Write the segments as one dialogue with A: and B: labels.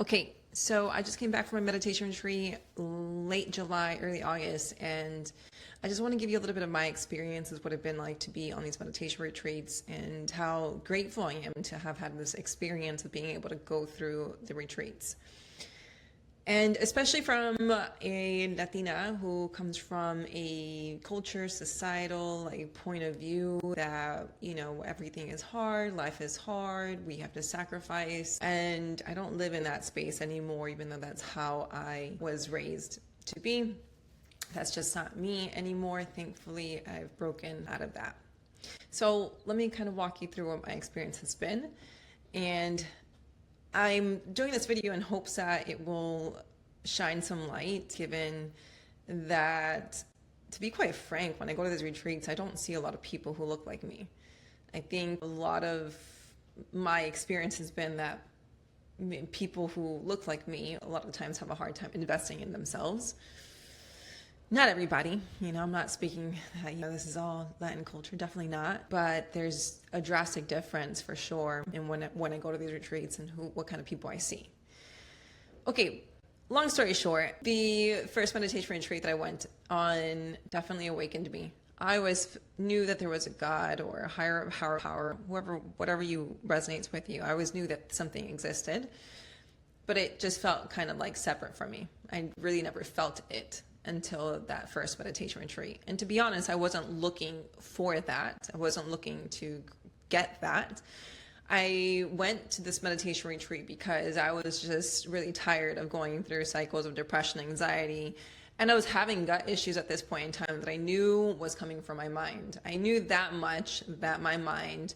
A: Okay, so I just came back from a meditation retreat late July, early August, and I just want to give you a little bit of my experiences, what it's been like to be on these meditation retreats, and how grateful I am to have had this experience of being able to go through the retreats. And especially from a Latina who comes from a culture, societal like point of view that, everything is hard, life is hard, we have to sacrifice. And I don't live in that space anymore, even though that's how I was raised to be. That's just not me anymore. Thankfully, I've broken out of that. So let me kind of walk you through what my experience has been. And I'm doing this video in hopes that it will shine some light, given that, to be quite frank, when I go to these retreats, I don't see a lot of people who look like me. I think a lot of my experience has been that people who look like me a lot of times have a hard time investing in themselves. Not everybody, I'm not speaking that, this is all Latin culture, definitely not. But there's a drastic difference for sure in when I go to these retreats and what kind of people I see. Okay, long story short, the first meditation retreat that I went on definitely awakened me. I always knew that there was a God or a higher power, whatever you resonates with you. I always knew that something existed, but it just felt kind of like separate from me. I really never felt it until that first meditation retreat. And to be honest, I wasn't looking for that. I wasn't looking to get that. I went to this meditation retreat because I was just really tired of going through cycles of depression, anxiety, and I was having gut issues at this point in time that I knew was coming from my mind. I knew that much, that my mind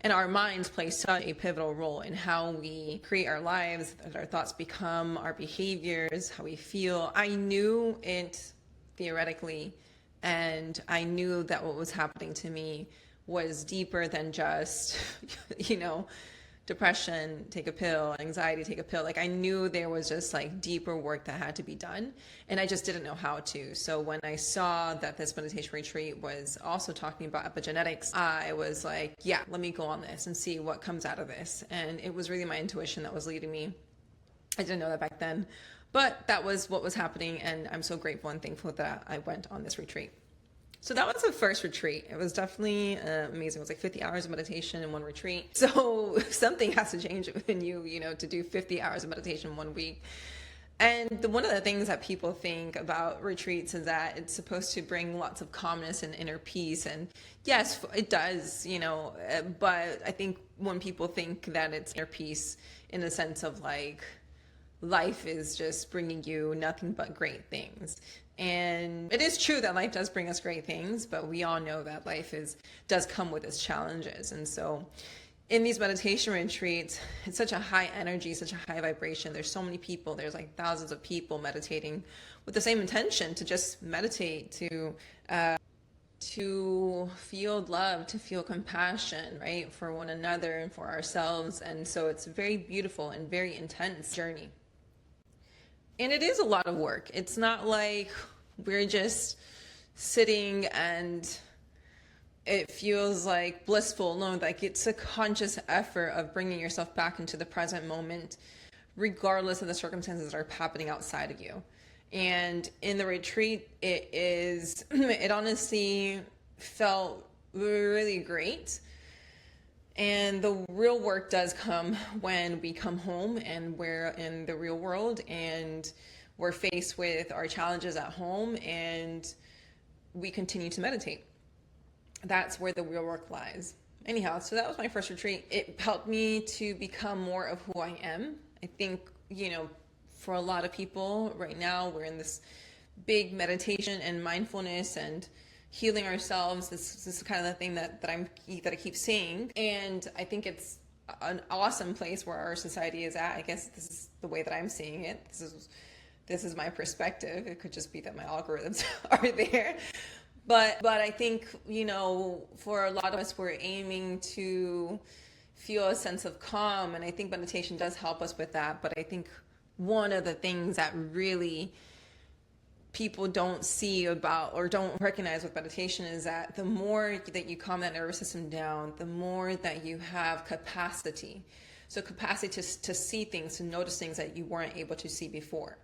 A: and our minds play such a pivotal role in how we create our lives, that our thoughts become our behaviors, how we feel. I knew it theoretically, and I knew that what was happening to me was deeper than just, depression, take a pill, anxiety, take a pill. Like I knew there was just like deeper work that had to be done, and I just didn't know how to. So when I saw that this meditation retreat was also talking about epigenetics, I was like, yeah, let me go on this and see what comes out of this. And it was really my intuition that was leading me. I didn't know that back then, but that was what was happening, and I'm so grateful and thankful that I went on this retreat. So that was the first retreat. It was definitely amazing. It was like 50 hours of meditation in one retreat. So something has to change in you, to do 50 hours of meditation in 1 week. And one of the things that people think about retreats is that it's supposed to bring lots of calmness and inner peace. And yes, it does, but I think when people think that it's inner peace in the sense of like, life is just bringing you nothing but great things. And it is true that life does bring us great things, but we all know that life does come with its challenges. And so in these meditation retreats, it's such a high energy, such a high vibration. There's so many people, there's like thousands of people meditating with the same intention to just meditate, to feel love, to feel compassion, right, for one another and for ourselves. And so it's a very beautiful and very intense journey. And it is a lot of work. It's not like we're just sitting and it feels like blissful. No, like it's a conscious effort of bringing yourself back into the present moment, regardless of the circumstances that are happening outside of you. And in the retreat, it honestly felt really great. And the real work does come when we come home and we're in the real world and we're faced with our challenges at home and we continue to meditate. That's where the real work lies. Anyhow, so that was my first retreat. It helped me to become more of who I am. I think, for a lot of people right now, we're in this big meditation and mindfulness and healing ourselves. This is kind of the thing that I keep saying, and I think it's an awesome place where our society is at. I guess this is the way that I'm seeing it. This is my perspective. It could just be that my algorithms are there, but I think for a lot of us, we're aiming to feel a sense of calm, and I think meditation does help us with that. But I think one of the things that really people don't see about or don't recognize with meditation is that the more that you calm that nervous system down, the more that you have capacity So capacity to see things, to notice things that you weren't able to see before.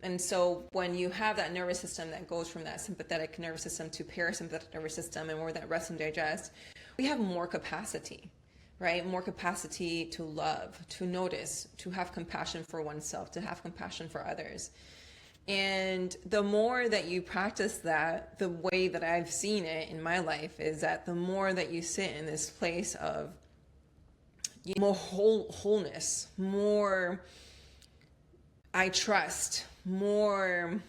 A: And so when you have that nervous system that goes from that sympathetic nervous system to parasympathetic nervous system, and more that rest and digest, we have more capacity, right? More capacity to love, to notice, to have compassion for oneself, to have compassion for others. And the more that you practice that, the way that I've seen it in my life is that the more that you sit in this place of more wholeness, more I trust, more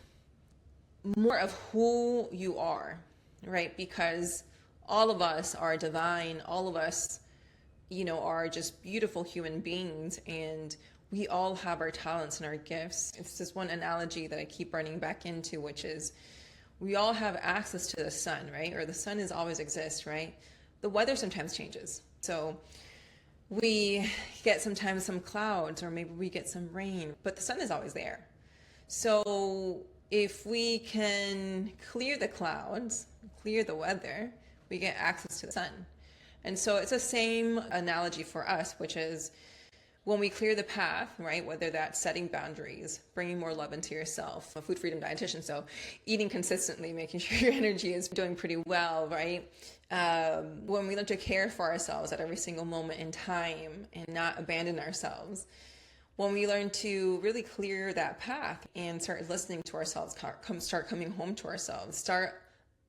A: of who you are, right? Because all of us are divine, all of us, are just beautiful human beings, and we all have our talents and our gifts. It's this one analogy that I keep running back into, which is we all have access to the sun, right? Or the sun is always exists, right? The weather sometimes changes. So we get sometimes some clouds, or maybe we get some rain, but the sun is always there. So if we can clear the clouds, clear the weather, we get access to the sun. And so it's the same analogy for us, which is when we clear the path, right, whether that's setting boundaries, bringing more love into yourself, a food freedom dietitian, so eating consistently, making sure your energy is doing pretty well, right? When we learn to care for ourselves at every single moment in time and not abandon ourselves, when we learn to really clear that path and start listening to ourselves, start coming home to ourselves, start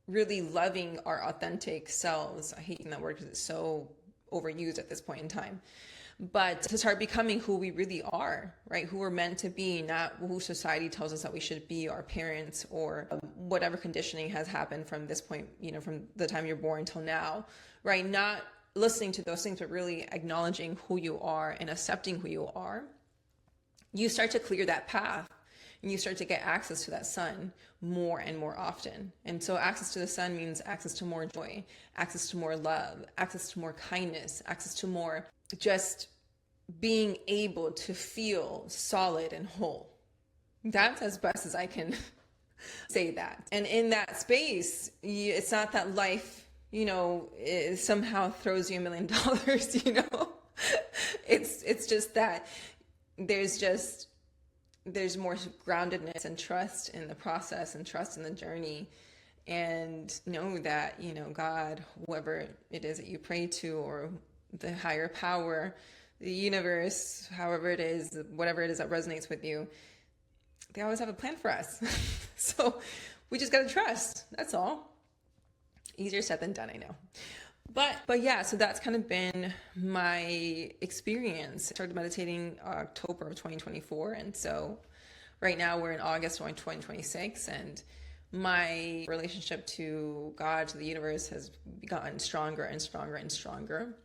A: really loving our authentic selves. I hate that word because it's so overused at this point in time. But to start becoming who we really are, right? Who we're meant to be, not who society tells us that we should be, our parents, or whatever conditioning has happened from this point, from the time you're born till now, right? Not listening to those things, but really acknowledging who you are and accepting who you are. You start to clear that path, and you start to get access to that sun more and more often. And so access to the sun means access to more joy, access to more love, access to more kindness, access to more just being able to feel solid and whole. That's as best as I can say that. And in that space, it's not that life, it somehow throws you $1 million, It's just that there's more groundedness and trust in the process and trust in the journey, and know that, God, whoever it is that you pray to, or the higher power, the universe, however it is, whatever it is that resonates with you, they always have a plan for us. So we just got to trust. That's all. Easier said than done, I know. But yeah, so that's kind of been my experience. I started meditating October of 2024. And so right now we're in August of 2026. And my relationship to God, to the universe, has gotten stronger and stronger and stronger.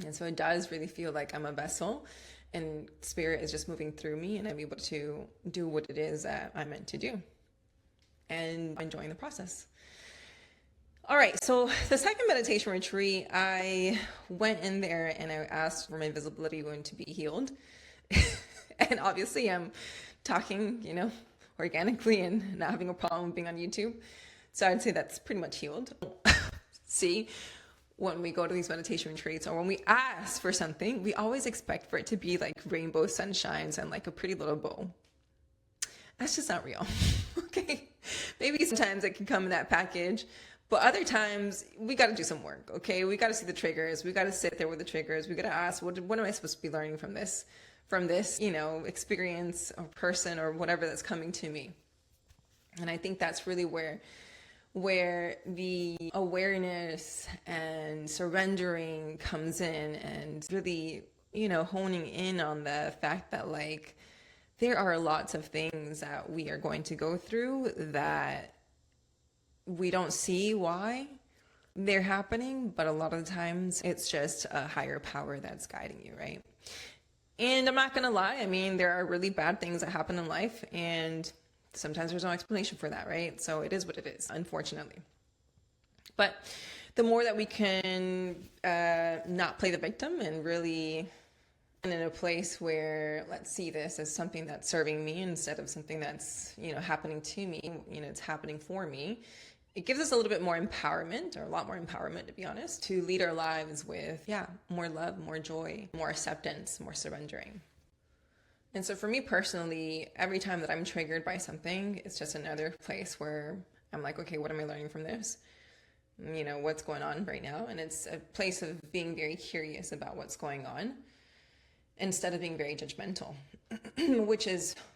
A: And so it does really feel like I'm a vessel, and spirit is just moving through me, and I'm able to do what it is that I'm meant to do, and enjoying the process. All right, so the second meditation retreat, I went in there and I asked for my visibility wound to be healed. And obviously I'm talking, organically and not having a problem being on YouTube. So I'd say that's pretty much healed. See, when we go to these meditation retreats, or when we ask for something, we always expect for it to be like rainbow sunshines and like a pretty little bow. That's just not real. Okay. Maybe sometimes it can come in that package, but other times we got to do some work. Okay. We got to see the triggers. We got to sit there with the triggers. We got to ask, what am I supposed to be learning from this, experience or person or whatever that's coming to me. And I think that's really where the awareness and surrendering comes in, and really, honing in on the fact that there are lots of things that we are going to go through that we don't see why they're happening, but a lot of the times it's just a higher power that's guiding you, right? And I'm not going to lie. I mean, there are really bad things that happen in life, and sometimes there's no explanation for that, right? So it is what it is, unfortunately. But the more that we can not play the victim and really in a place where let's see this as something that's serving me instead of something that's, happening to me, it's happening for me. it gives us a little bit more empowerment, or a lot more empowerment, to be honest, to lead our lives with, more love, more joy, more acceptance, more surrendering. And so for me personally, every time that I'm triggered by something, it's just another place where I'm like, okay, what am I learning from this? You know, what's going on right now? And it's a place of being very curious about what's going on instead of being very judgmental, which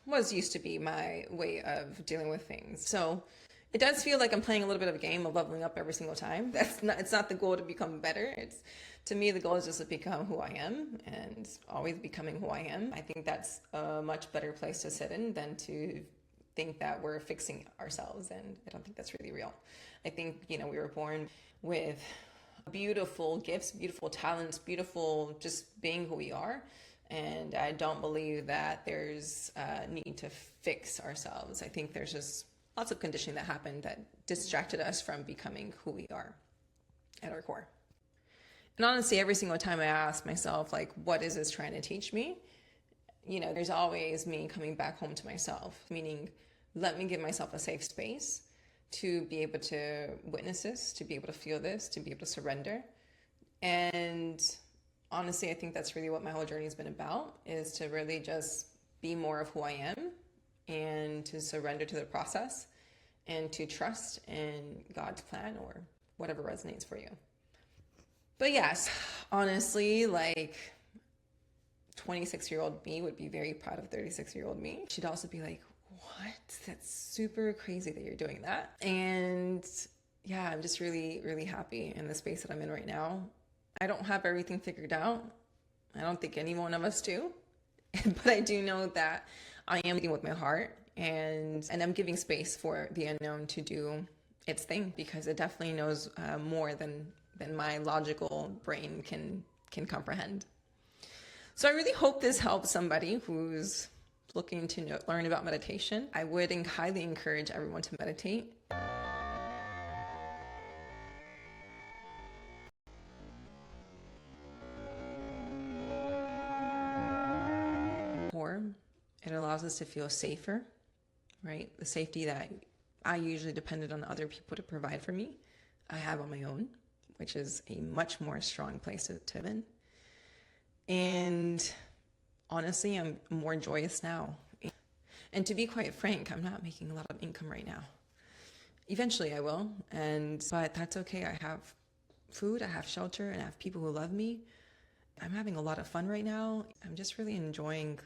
A: was used to be my way of dealing with things. So it does feel like I'm playing a little bit of a game of leveling up every single time. It's not the goal to become better. To me, the goal is just to become who I am, and always becoming who I am. I think that's a much better place to sit in than to think that we're fixing ourselves. And I don't think that's really real. I think, we were born with beautiful gifts, beautiful talents, beautiful just being who we are. And I don't believe that there's a need to fix ourselves. I think there's just lots of conditioning that happened that distracted us from becoming who we are at our core. And honestly, every single time I ask myself, like, what is this trying to teach me? There's always me coming back home to myself, meaning let me give myself a safe space to be able to witness this, to be able to feel this, to be able to surrender. And honestly, I think that's really what my whole journey has been about, is to really just be more of who I am and to surrender to the process and to trust in God's plan or whatever resonates for you. But yes, honestly, like 26-year-old me would be very proud of 36-year-old me. She'd also be like, what? That's super crazy that you're doing that. And yeah, I'm just really, really happy in the space that I'm in right now. I don't have everything figured out. I don't think any one of us do. But I do know that I am leading with my heart, and I'm giving space for the unknown to do its thing, because it definitely knows more than my logical brain can comprehend. So I really hope this helps somebody who's looking to learn about meditation. I would highly encourage everyone to meditate. Or it allows us to feel safer, right? The safety that I usually depended on other people to provide for me, I have on my own, which is a much more strong place to live in. And honestly, I'm more joyous now. And to be quite frank, I'm not making a lot of income right now. Eventually I will, but that's okay. I have food, I have shelter, and I have people who love me. I'm having a lot of fun right now. I'm just really enjoying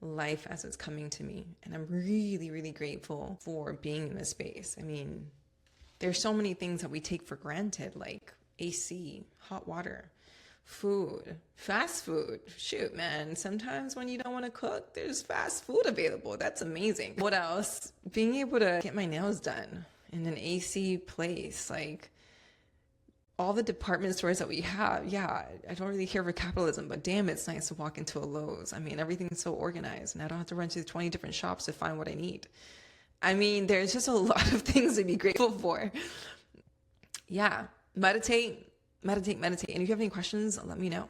A: life as it's coming to me. And I'm really, really grateful for being in this space. I mean, there's so many things that we take for granted, like AC, hot water, food, fast food. Shoot, man, sometimes when you don't want to cook, there's fast food available. That's amazing. What else? Being able to get my nails done in an AC place, like all the department stores that we have. Yeah, I don't really care for capitalism, but damn, it's nice to walk into a Lowe's. I mean, everything's so organized, and I don't have to run to 20 different shops to find what I need. I mean, there's just a lot of things to be grateful for. Yeah, meditate. And if you have any questions, let me know.